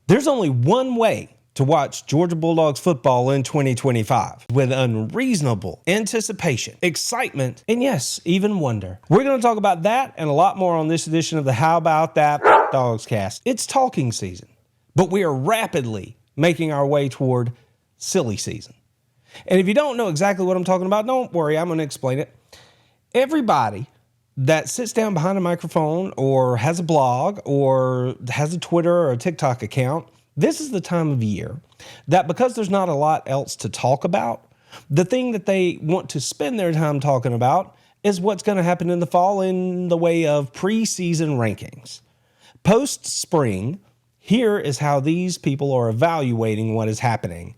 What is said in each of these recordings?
There's only one way to watch Georgia Bulldogs football in 2025 with unreasonable anticipation, excitement, and yes, even wonder. We're going to talk about that and a lot more on this edition of the How About That Dogscast. It's talking season, but we are rapidly making our way toward silly season. And if you don't know exactly what I'm talking about, don't worry, I'm going to explain it. Everybody that sits down behind a microphone or has a blog or has a Twitter or a TikTok account, this is the time of year that because there's not a lot else to talk about, the thing that they want to spend their time talking about is what's going to happen in the fall in the way of preseason rankings. Post-spring, here is how these people are evaluating what is happening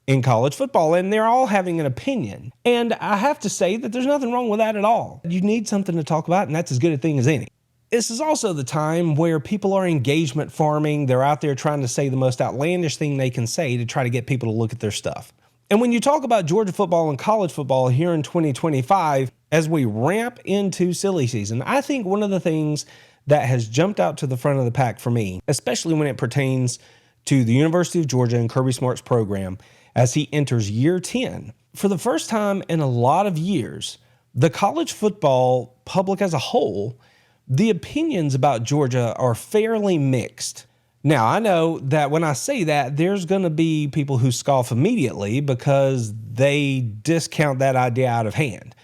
in college football, and they're all having an opinion. And I have to say that there's nothing wrong with that at all. You need something to talk about, and that's as good a thing as any. This is also the time where people are engagement farming. They're out there trying to say the most outlandish thing they can say to try to get people to look at their stuff. And when you talk about Georgia football and college football here in 2025, as we ramp into silly season, I think one of the things that has jumped out to the front of the pack for me, especially when it pertains to the University of Georgia and Kirby Smart's program, as he enters year 10. For the first time in a lot of years, the college football public as a whole, the opinions about Georgia are fairly mixed. Now, I know that when I say that, there's going to be people who scoff immediately because they discount that idea out of hand.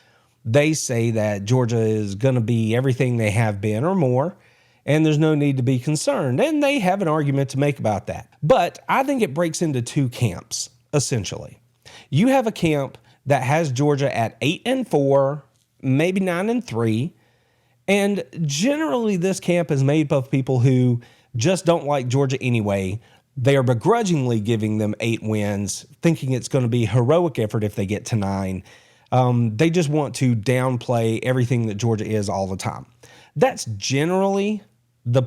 They say that Georgia is going to be everything they have been or more, and there's no need to be concerned. And they have an argument to make about that. But I think it breaks into two camps. Essentially, you have a camp that has Georgia at 8-4, maybe 9-3, and generally this camp is made up of people who just don't like Georgia anyway. They are begrudgingly giving them 8 wins, thinking it's going to be heroic effort if they get to 9. They just want to downplay everything that Georgia is all the time. That's generally the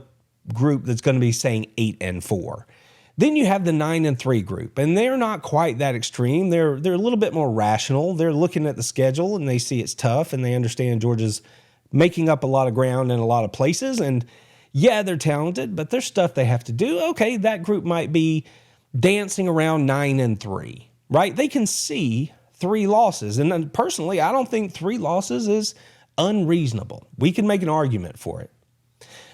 group that's going to be saying 8-4. Then you have the 9-3 group, and they're not quite that extreme. They're a little bit more rational. They're looking at the schedule, and they see it's tough, and they understand Georgia's making up a lot of ground in a lot of places. And yeah, they're talented, but there's stuff they have to do. Okay, that group might be dancing around 9-3, right? They can see 3 losses. And then personally, I don't think 3 losses is unreasonable. We can make an argument for it.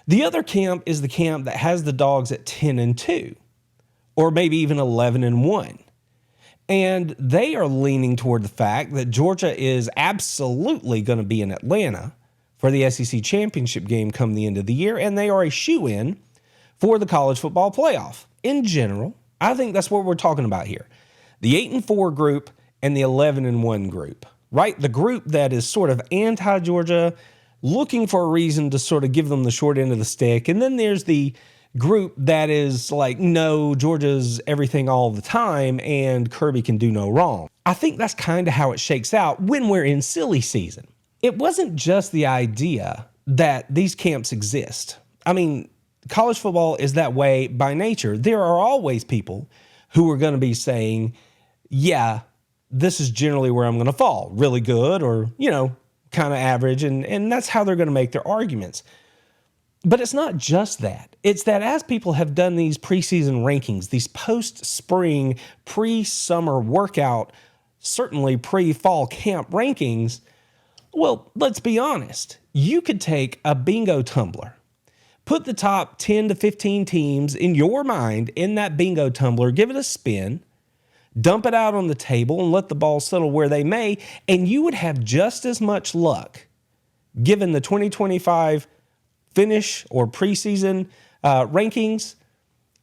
The other camp is the camp that has the Dogs at 10-2. Or maybe even 11-1. And they are leaning toward the fact that Georgia is absolutely going to be in Atlanta for the SEC championship game come the end of the year, and they are a shoo-in for the college football playoff. In general, I think that's what we're talking about here. The 8-4 group and the 11-1 group, right? The group that is sort of anti-Georgia, looking for a reason to sort of give them the short end of the stick. And then there's the group that is like, no, Georgia's everything all the time and Kirby can do no wrong. I think that's kind of how it shakes out when we're in silly season. It wasn't just the idea that these camps exist. I mean, college football is that way by nature. There are always people who are going to be saying, yeah, this is generally where I'm going to fall. Really good or, kind of average. And that's how they're going to make their arguments. But it's not just that. It's that as people have done these preseason rankings, these post-spring, pre-summer workout, certainly pre-fall camp rankings, well, let's be honest. You could take a bingo tumbler, put the top 10 to 15 teams in your mind in that bingo tumbler, give it a spin, dump it out on the table and let the ball settle where they may, and you would have just as much luck given the 2025 finish or preseason rankings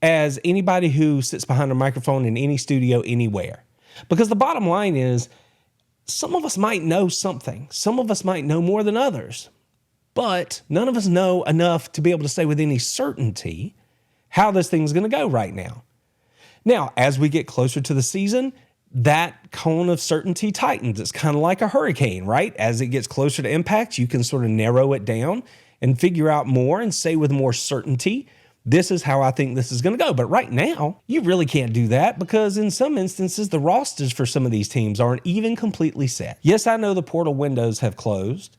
as anybody who sits behind a microphone in any studio anywhere. Because the bottom line is, some of us might know something. Some of us might know more than others. But none of us know enough to be able to say with any certainty how this thing's going to go right now. Now, as we get closer to the season, that cone of certainty tightens. It's kind of like a hurricane, right? As it gets closer to impact, you can sort of narrow it down and figure out more and say with more certainty, this is how I think this is going to go. But right now, you really can't do that because in some instances, the rosters for some of these teams aren't even completely set. Yes, I know the portal windows have closed,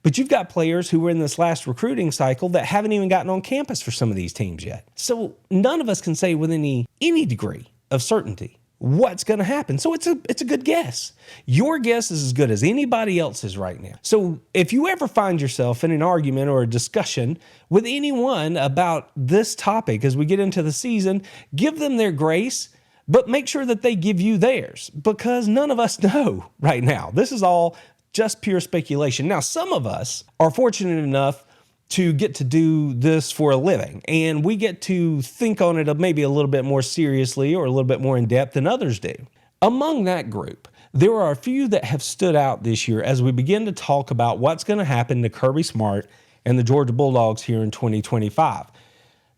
But you've got players who were in this last recruiting cycle that haven't even gotten on campus for some of these teams yet. So none of us can say with any degree of certainty what's going to happen. So it's a good guess. Your guess is as good as anybody else's right now. So if you ever find yourself in an argument or a discussion with anyone about this topic as we get into the season, give them their grace, but make sure that they give you theirs, because none of us know right now. This is all just pure speculation. Now, some of us are fortunate enough to get to do this for a living, and we get to think on it maybe a little bit more seriously or a little bit more in depth than others do. Among that group, there are a few that have stood out this year as we begin to talk about what's going to happen to Kirby Smart and the Georgia Bulldogs here in 2025.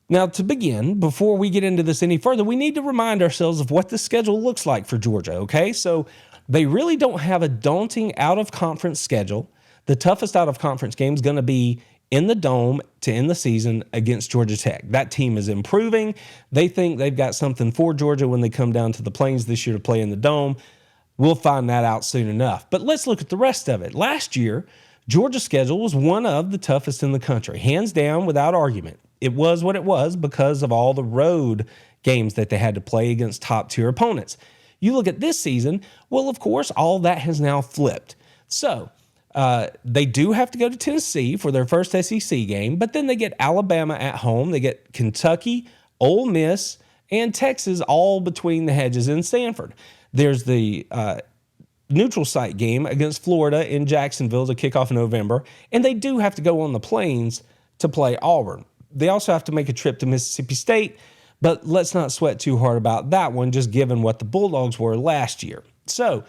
Now, to begin, before we get into this any further, we need to remind ourselves of what the schedule looks like for Georgia, okay? So they really don't have a daunting out-of-conference schedule. The toughest out-of-conference game is going to be in the Dome to end the season against Georgia Tech. That team is improving. They think they've got something for Georgia when they come down to the Plains this year to play in the Dome. We'll find that out soon enough. But let's look at the rest of it. Last year, Georgia's schedule was one of the toughest in the country, hands down, without argument. It was what it was because of all the road games that they had to play against top-tier opponents. You look at this season, well, of course, all that has now flipped. So they do have to go to Tennessee for their first SEC game, but then they get Alabama at home. They get Kentucky, Ole Miss, and Texas all between the hedges in Stanford. There's the neutral site game against Florida in Jacksonville to kick off in November, and they do have to go on the Plains to play Auburn. They also have to make a trip to Mississippi State, but let's not sweat too hard about that one, just given what the Bulldogs were last year. So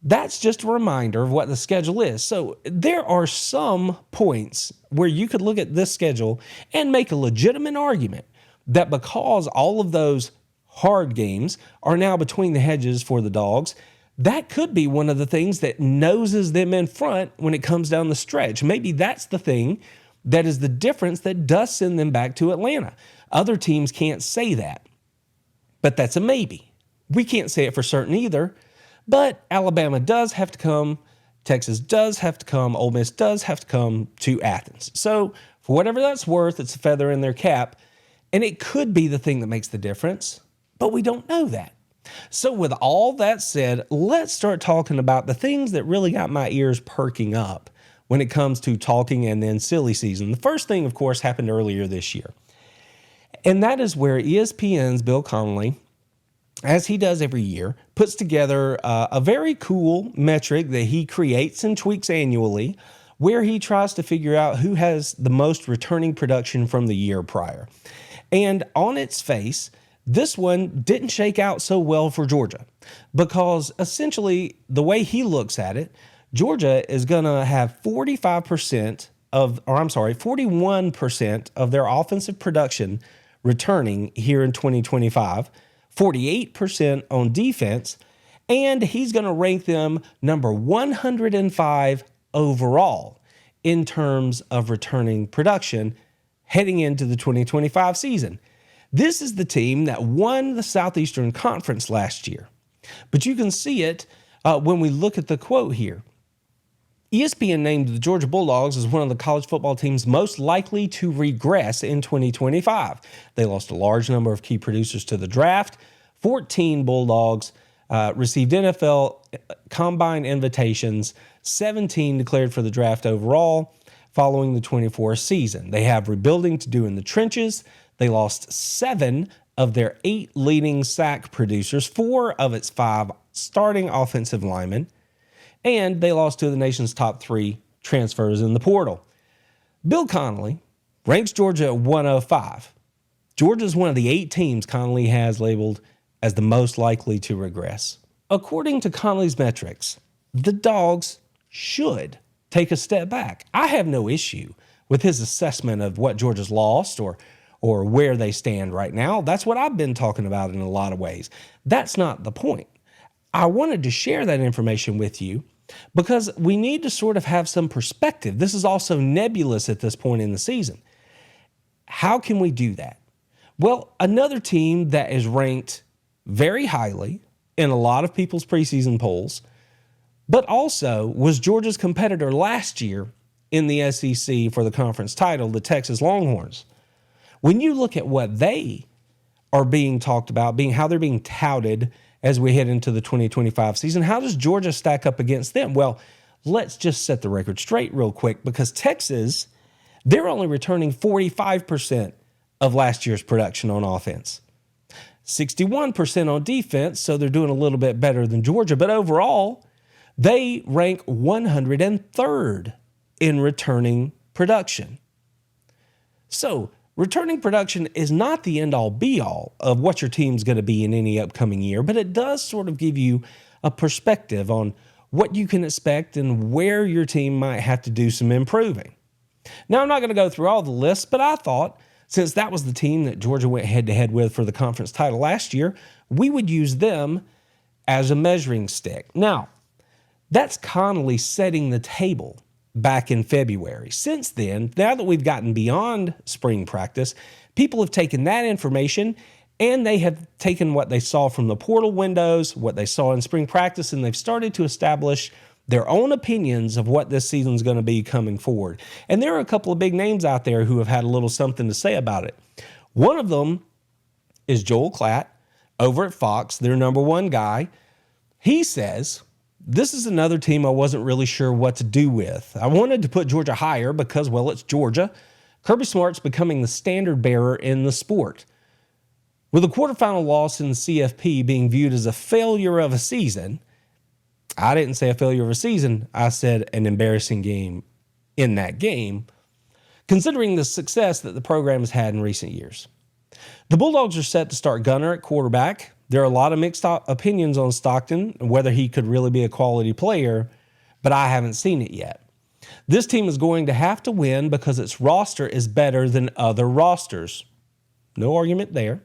that's just a reminder of what the schedule is. So there are some points where you could look at this schedule and make a legitimate argument that because all of those hard games are now between the hedges for the Dogs, that could be one of the things that noses them in front when it comes down the stretch. Maybe that's the thing that is the difference that does send them back to Atlanta. Other teams can't say that, but that's a maybe. We can't say it for certain either, but Alabama does have to come, Texas does have to come, Ole Miss does have to come to Athens. So for whatever that's worth, it's a feather in their cap, and it could be the thing that makes the difference, but we don't know that. So with all that said, let's start talking about the things that really got my ears perking up when it comes to talking and then silly season. The first thing, of course, happened earlier this year, and that is where ESPN's Bill Connelly, as he does every year, puts together a very cool metric that he creates and tweaks annually, where he tries to figure out who has the most returning production from the year prior. And on its face, this one didn't shake out so well for Georgia, because essentially the way he looks at it, Georgia is going to have 41% of their offensive production returning here in 2025, 48% on defense, and he's going to rank them number 105 overall in terms of returning production heading into the 2025 season. This is the team that won the Southeastern Conference last year, but you can see it when we look at the quote here. ESPN named the Georgia Bulldogs as one of the college football teams most likely to regress in 2025. They lost a large number of key producers to the draft. 14 Bulldogs received NFL combine invitations, 17 declared for the draft overall following the 24 season. They have rebuilding to do in the trenches. They lost 7 of their 8 leading sack producers, 4 of its 5 starting offensive linemen, and they lost 2 of the nation's top 3 transfers in the portal. Bill Connelly ranks Georgia at 105. Georgia is one of the 8 teams Connelly has labeled as the most likely to regress. According to Connelly's metrics, the Dogs should take a step back. I have no issue with his assessment of what Georgia's lost or where they stand right now. That's what I've been talking about in a lot of ways. That's not the point. I wanted to share that information with you because we need to sort of have some perspective. This is also nebulous at this point in the season. How can we do that? Well, another team that is ranked very highly in a lot of people's preseason polls, but also was Georgia's competitor last year in the SEC for the conference title, the Texas Longhorns. When you look at what they are being talked about, how they're being touted as we head into the 2025 season, how does Georgia stack up against them? Well, let's just set the record straight real quick, because Texas, they're only returning 45% of last year's production on offense, 61% on defense, so they're doing a little bit better than Georgia. But overall, they rank 103rd in returning production. So returning production is not the end-all be-all of what your team's going to be in any upcoming year, but it does sort of give you a perspective on what you can expect and where your team might have to do some improving. Now, I'm not going to go through all the lists, but I thought since that was the team that Georgia went head-to-head with for the conference title last year, we would use them as a measuring stick. Now, that's Connolly setting the table back in February. Since then, now that we've gotten beyond spring practice, people have taken that information and they have taken what they saw from the portal windows, what they saw in spring practice, and they've started to establish their own opinions of what this season's going to be coming forward. And there are a couple of big names out there who have had a little something to say about it. One of them is Joel Klatt over at Fox, their number one guy. He says, this is another team I wasn't really sure what to do with. I wanted to put Georgia higher because, well, it's Georgia. Kirby Smart's becoming the standard bearer in the sport. With a quarterfinal loss in the CFP being viewed as a failure of a season, I didn't say a failure of a season, I said an embarrassing game in that game, considering the success that the program has had in recent years. The Bulldogs are set to start Gunner at quarterback. There are a lot of mixed opinions on Stockton and whether he could really be a quality player, but I haven't seen it yet. This team is going to have to win because its roster is better than other rosters. No argument there.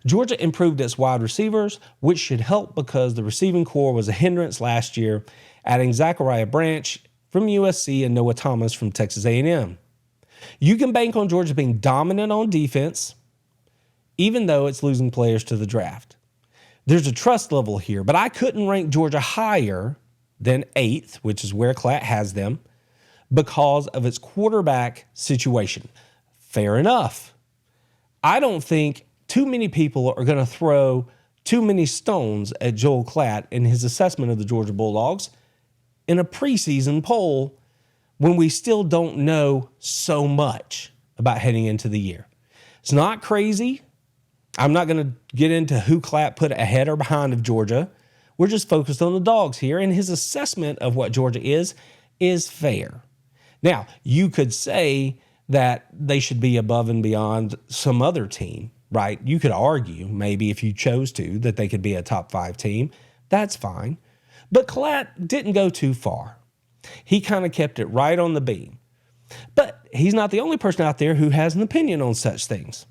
Georgia improved its wide receivers, which should help because the receiving core was a hindrance last year, adding Zachariah Branch from USC and Noah Thomas from Texas A&M. You can bank on Georgia being dominant on defense, even though it's losing players to the draft. There's a trust level here, but I couldn't rank Georgia higher than 8th, which is where Klatt has them, because of its quarterback situation. Fair enough. I don't think too many people are going to throw too many stones at Joel Klatt in his assessment of the Georgia Bulldogs in a preseason poll when we still don't know so much about heading into the year. It's not crazy. I'm not going to get into who Klatt put ahead or behind of Georgia. We're just focused on the Dogs here, and his assessment of what Georgia is fair. Now, you could say that they should be above and beyond some other team, right? You could argue, maybe if you chose to, that they could be a top 5 team. That's fine. But Klatt didn't go too far. He kind of kept it right on the beam. But he's not the only person out there who has an opinion on such things.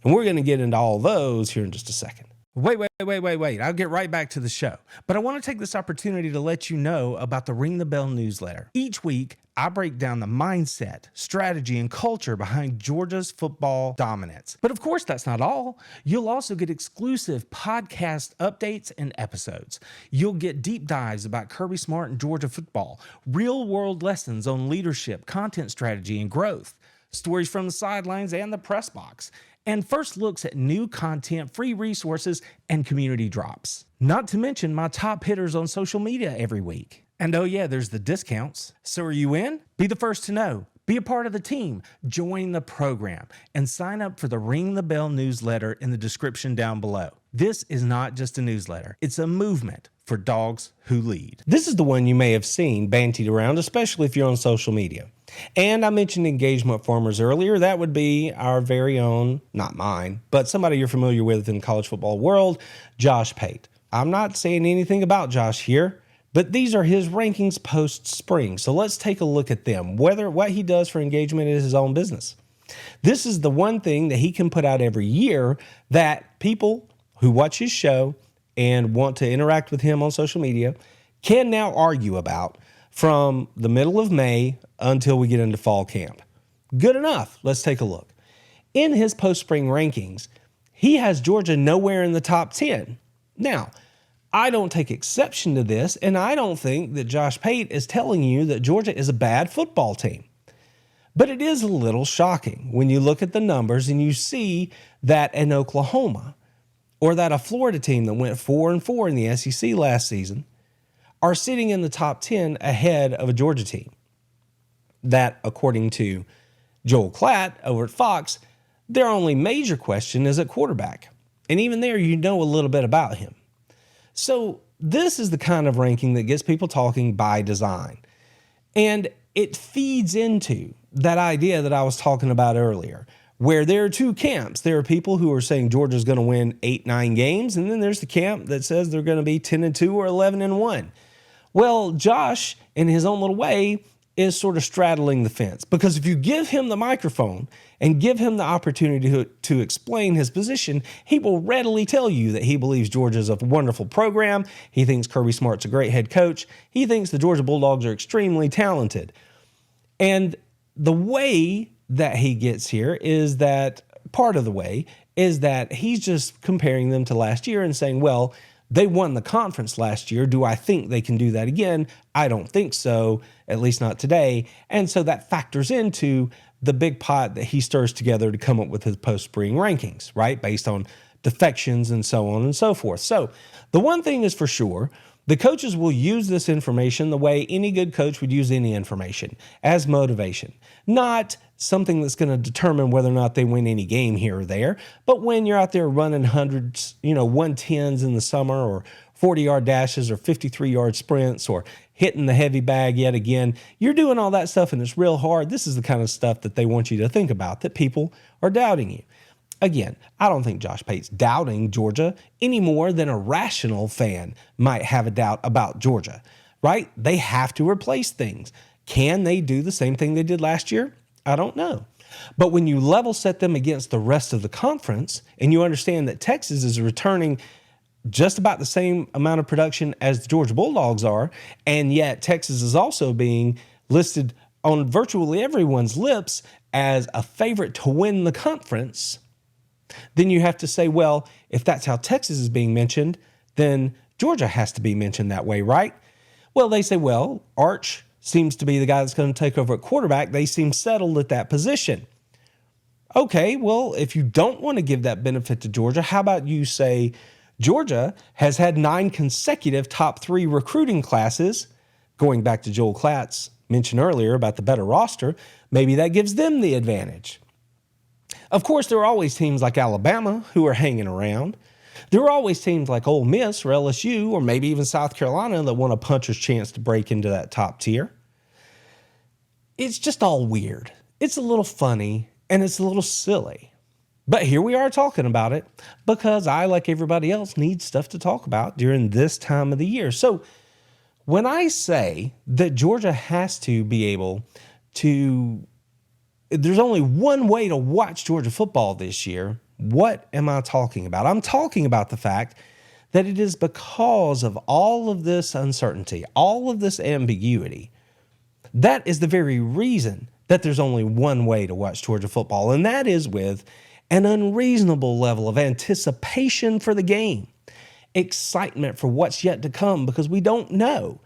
And we're going to get into all those here in just a second. Wait. I'll get right back to the show. But I want to take this opportunity to let you know about the Ring the Bell newsletter. Each week, I break down the mindset, strategy, and culture behind Georgia's football dominance. But of course, that's not all. You'll also get exclusive podcast updates and episodes. You'll get deep dives about Kirby Smart and Georgia football, real-world lessons on leadership, content strategy, and growth, stories from the sidelines and the press box, and first looks at new content, free resources, and community drops. Not to mention my top hitters on social media every week. And oh yeah, there's the discounts. So are you in? Be the first to know. Be a part of the team. Join the program and sign up for the Ring the Bell newsletter in the description down below. This is not just a newsletter. It's a movement for dogs who lead. This is the one you may have seen bantied around, especially if you're on social media. And I mentioned engagement farmers earlier. That would be our very own, not mine, but somebody you're familiar with in the college football world, Josh Pate. I'm not saying anything about Josh here, but these are his rankings post-spring. So let's take a look at them. What he does for engagement is his own business. This is the one thing that he can put out every year that people who watch his show and want to interact with him on social media can now argue about from the middle of May until we get into fall camp. Good enough. Let's take a look. In his post-spring rankings, he has Georgia nowhere in the top 10. Now, I don't take exception to this, and I don't think that Josh Pate is telling you that Georgia is a bad football team. But it is a little shocking when you look at the numbers and you see that an Oklahoma or that a Florida team that went 4-4 in the SEC last season are sitting in the top 10 ahead of a Georgia team that, according to Joel Klatt over at Fox, their only major question is at quarterback. And even there, you know a little bit about him. So this is the kind of ranking that gets people talking by design. And it feeds into that idea that I was talking about earlier, where there are two camps. There are people who are saying Georgia's going to win 8-9 games, and then there's the camp that says they're going to be 10-2 or 11-1. Well, Josh, in his own little way, is sort of straddling the fence, because if you give him the microphone and give him the opportunity to explain his position, he will readily tell you that he believes Georgia's a wonderful program. He thinks Kirby Smart's a great head coach. He thinks the Georgia Bulldogs are extremely talented. And the way that he gets here is that part of the way is that he's just comparing them to last year and saying, well, they won the conference last year. Do I think they can do that again? I don't think so, at least not today. And so that factors into the big pot that he stirs together to come up with his post-spring rankings, right? Based on defections and so on and so forth. So the one thing is for sure, the coaches will use this information the way any good coach would use any information, as motivation. Not something that's going to determine whether or not they win any game here or there, but when you're out there running hundreds, 110s in the summer, or 40-yard dashes, or 53-yard sprints, or hitting the heavy bag yet again, you're doing all that stuff and it's real hard. This is the kind of stuff that they want you to think about, that people are doubting you. Again, I don't think Josh Pate's doubting Georgia any more than a rational fan might have a doubt about Georgia, right? They have to replace things. Can they do the same thing they did last year? I don't know. But when you level set them against the rest of the conference and you understand that Texas is returning just about the same amount of production as the Georgia Bulldogs are, and yet Texas is also being listed on virtually everyone's lips as a favorite to win the conference, then you have to say, well, if that's how Texas is being mentioned, then Georgia has to be mentioned that way, right? Well, they say, well, Arch seems to be the guy that's going to take over at quarterback. They seem settled at that position. Okay, well, if you don't want to give that benefit to Georgia, how about you say Georgia has had 9 consecutive top 3 recruiting classes, going back to Joel Klatt's mention earlier about the better roster, maybe that gives them the advantage. Of course, there are always teams like Alabama who are hanging around. There are always teams like Ole Miss or LSU or maybe even South Carolina that want a puncher's chance to break into that top tier. It's just all weird. It's a little funny and it's a little silly. But here we are talking about it because I, like everybody else, need stuff to talk about during this time of the year. So when I say that Georgia has to be able to, there's only one way to watch Georgia football this year, what am I talking about? I'm talking about the fact that it is because of all of this uncertainty, all of this ambiguity. That is the very reason that there's only one way to watch Georgia football, and that is with an unreasonable level of anticipation for the game, excitement for what's yet to come because we don't know,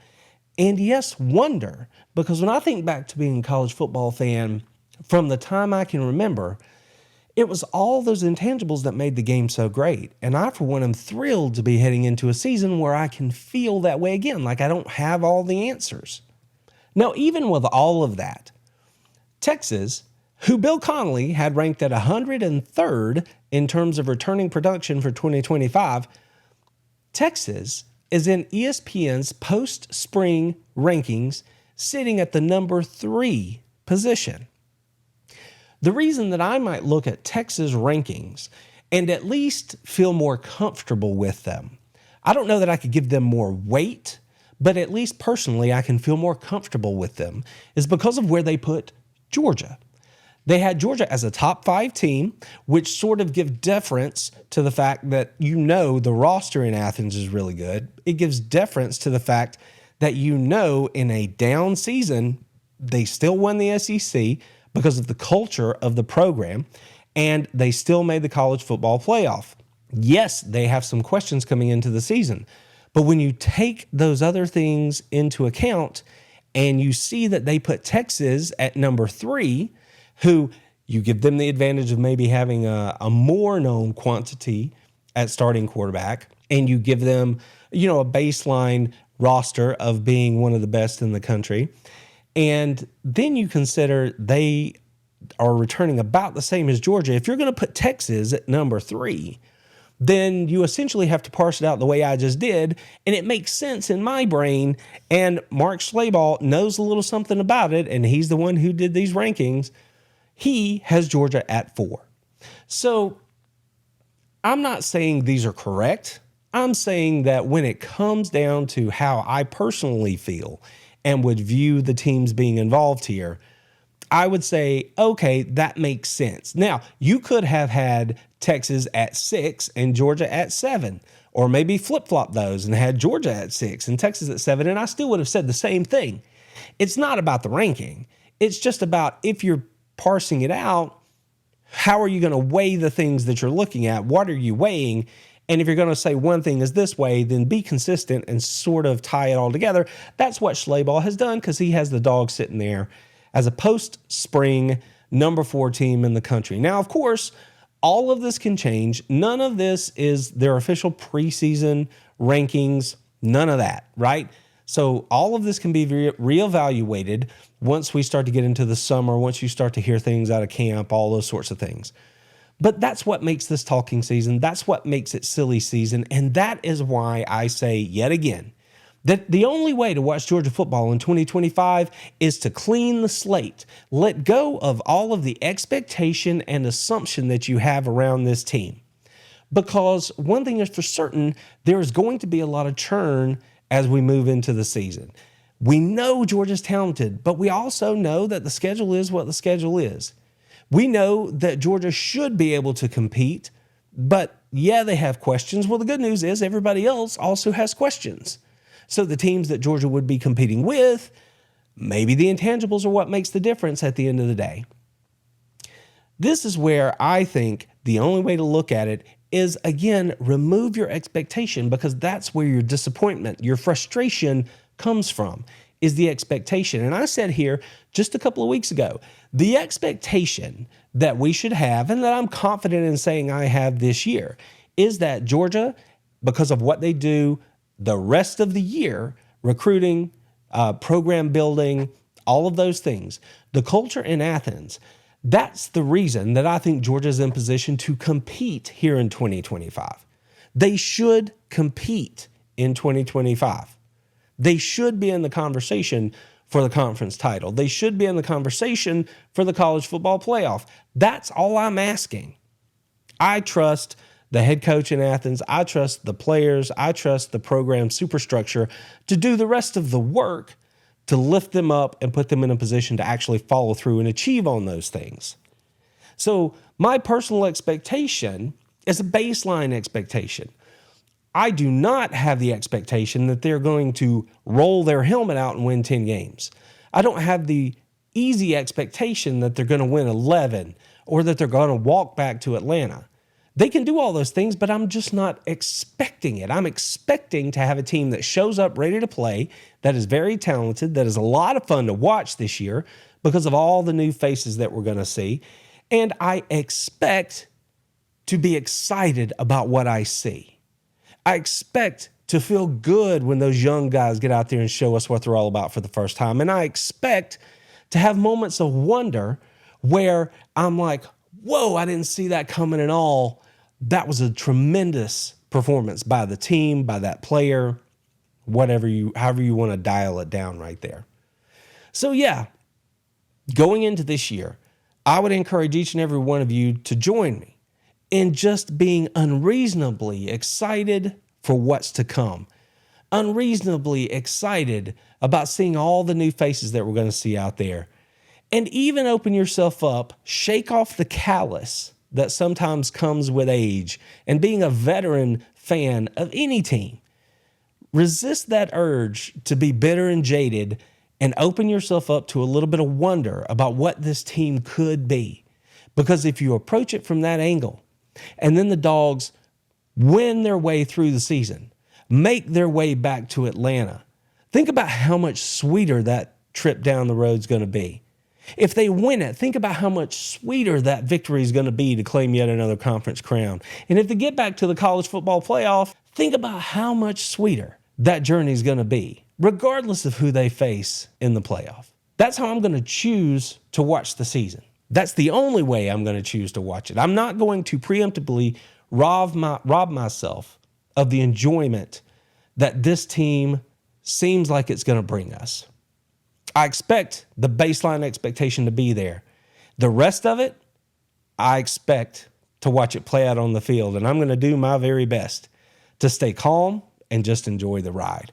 and yes, wonder, because when I think back to being a college football fan from the time I can remember, it was all those intangibles that made the game so great. And I, for one, am thrilled to be heading into a season where I can feel that way again, like I don't have all the answers. Now, even with all of that, Texas, who Bill Connolly had ranked at 103rd in terms of returning production for 2025, Texas is in ESPN's post-spring rankings, sitting at the number 3 position. The reason that I might look at Texas rankings and at least feel more comfortable with them, I don't know that I could give them more weight, but at least personally I can feel more comfortable with them, is because of where they put Georgia. They had Georgia as a top 5 team, which sort of give deference to the fact that the roster in Athens is really good. It gives deference to the fact that in a down season, they still won the SEC because of the culture of the program, and they still made the college football playoff. Yes, they have some questions coming into the season, but when you take those other things into account and you see that they put Texas at number 3, who you give them the advantage of maybe having a more known quantity at starting quarterback, and you give them, a baseline roster of being one of the best in the country. And then you consider they are returning about the same as Georgia. If you're going to put Texas at number 3, then you essentially have to parse it out the way I just did, and it makes sense in my brain. And Mark Schlabach knows a little something about it, and he's the one who did these rankings. He has Georgia at 4. So I'm not saying these are correct. I'm saying that when it comes down to how I personally feel and would view the teams being involved here, I would say, okay, that makes sense. Now, you could have had Texas at 6 and Georgia at 7, or maybe flip-flop those and had Georgia at 6 and Texas at 7, and I still would have said the same thing. It's not about the ranking. It's just about, if you're parsing it out, how are you going to weigh the things that you're looking at? What are you weighing? And if you're going to say one thing is this way, then be consistent and sort of tie it all together. That's what Schlabach has done, because he has the Dogs sitting there as a post-spring number 4 team in the country. Now, of course, all of this can change. None of this is their official preseason rankings. None of that, right? So all of this can be reevaluated once we start to get into the summer, once you start to hear things out of camp, all those sorts of things. But that's what makes this talking season. That's what makes it silly season. And that is why I say yet again that the only way to watch Georgia football in 2025 is to clean the slate. Let go of all of the expectation and assumption that you have around this team. Because one thing is for certain, there is going to be a lot of churn as we move into the season. We know Georgia's talented, but we also know that the schedule is what the schedule is. We know that Georgia should be able to compete, but yeah, they have questions. Well, the good news is everybody else also has questions. So the teams that Georgia would be competing with, maybe the intangibles are what makes the difference at the end of the day. This is where I think the only way to look at it is, again, remove your expectation, because that's where your disappointment, your frustration comes from, is the expectation. And I said here just a couple of weeks ago, the expectation that we should have, and that I'm confident in saying I have this year, is that Georgia, because of what they do the rest of the year, recruiting, program building, all of those things, the culture in Athens, that's the reason that I think Georgia's in position to compete here in 2025. They should compete in 2025. They should be in the conversation for the conference title. They should be in the conversation for the college football playoff. That's all I'm asking. I trust the head coach in Athens. I trust the players. I trust the program superstructure to do the rest of the work to lift them up and put them in a position to actually follow through and achieve on those things. So my personal expectation is a baseline expectation. I do not have the expectation that they're going to roll their helmet out and win 10 games. I don't have the easy expectation that they're going to win 11 or that they're going to walk back to Atlanta. They can do all those things, but I'm just not expecting it. I'm expecting to have a team that shows up ready to play, that is very talented, that is a lot of fun to watch this year because of all the new faces that we're going to see. And I expect to be excited about what I see. I expect to feel good when those young guys get out there and show us what they're all about for the first time. And I expect to have moments of wonder where I'm like, whoa, I didn't see that coming at all. That was a tremendous performance by the team, by that player, however you want to dial it down right there. So yeah, going into this year, I would encourage each and every one of you to join me in just being unreasonably excited for what's to come. Unreasonably excited about seeing all the new faces that we're going to see out there. And even open yourself up, shake off the callous that sometimes comes with age and being a veteran fan of any team. Resist that urge to be bitter and jaded and open yourself up to a little bit of wonder about what this team could be. Because if you approach it from that angle, and then the Dogs win their way through the season, make their way back to Atlanta, think about how much sweeter that trip down the road is going to be. If they win it, think about how much sweeter that victory is going to be to claim yet another conference crown. And if they get back to the college football playoff, think about how much sweeter that journey is going to be, regardless of who they face in the playoff. That's how I'm going to choose to watch the season. That's the only way I'm going to choose to watch it. I'm not going to preemptively rob myself of the enjoyment that this team seems like it's going to bring us. I expect the baseline expectation to be there. The rest of it, I expect to watch it play out on the field, and I'm going to do my very best to stay calm and just enjoy the ride.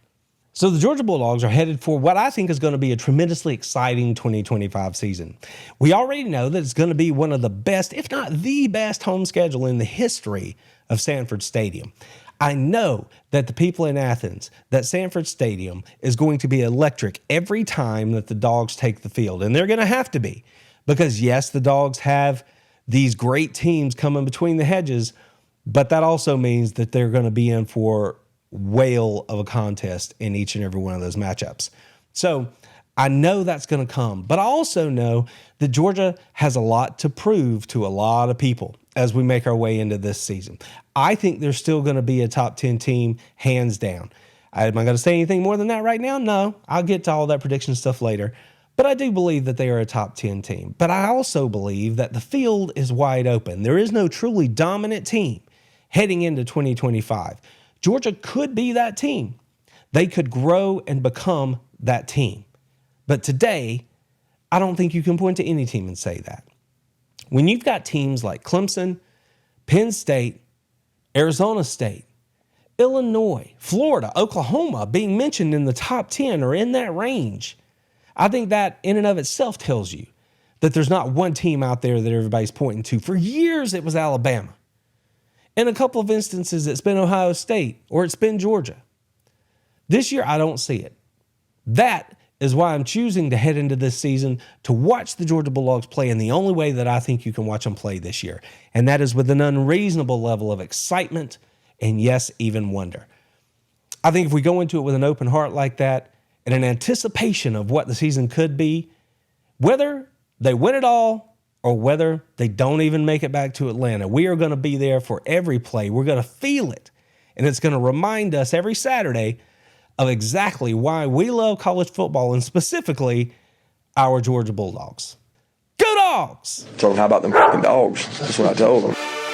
So the Georgia Bulldogs are headed for what I think is going to be a tremendously exciting 2025 season. We already know that it's going to be one of the best, if not the best, home schedule in the history of Sanford Stadium. I know that the people in Athens, that Sanford Stadium is going to be electric every time that the Dogs take the field. And they're going to have to be, because yes, the Dogs have these great teams coming between the hedges, but that also means that they're going to be in for whale of a contest in each and every one of those matchups. So I know that's going to come, but I also know that Georgia has a lot to prove to a lot of people as we make our way into this season. I think they're still going to be a top 10 team, hands down. Am I going to say anything more than that right now? No, I'll get to all that prediction stuff later. But I do believe that they are a top 10 team. But I also believe that the field is wide open. There is no truly dominant team heading into 2025. Georgia could be that team. They could grow and become that team. But today, I don't think you can point to any team and say that. When you've got teams like Clemson, Penn State, Arizona State, Illinois, Florida, Oklahoma being mentioned in the top 10 or in that range, I think that in and of itself tells you that there's not one team out there that everybody's pointing to. For years, it was Alabama. In a couple of instances, it's been Ohio State or it's been Georgia. This year, I don't see it. That is why I'm choosing to head into this season to watch the Georgia Bulldogs play in the only way that I think you can watch them play this year. And that is with an unreasonable level of excitement and, yes, even wonder. I think if we go into it with an open heart like that and an anticipation of what the season could be, whether they win it all or whether they don't even make it back to Atlanta, we are going to be there for every play. We're going to feel it. And it's going to remind us every Saturday of exactly why we love college football and specifically our Georgia Bulldogs. Go Dogs! Told them, how about them fucking dogs? That's what I told them.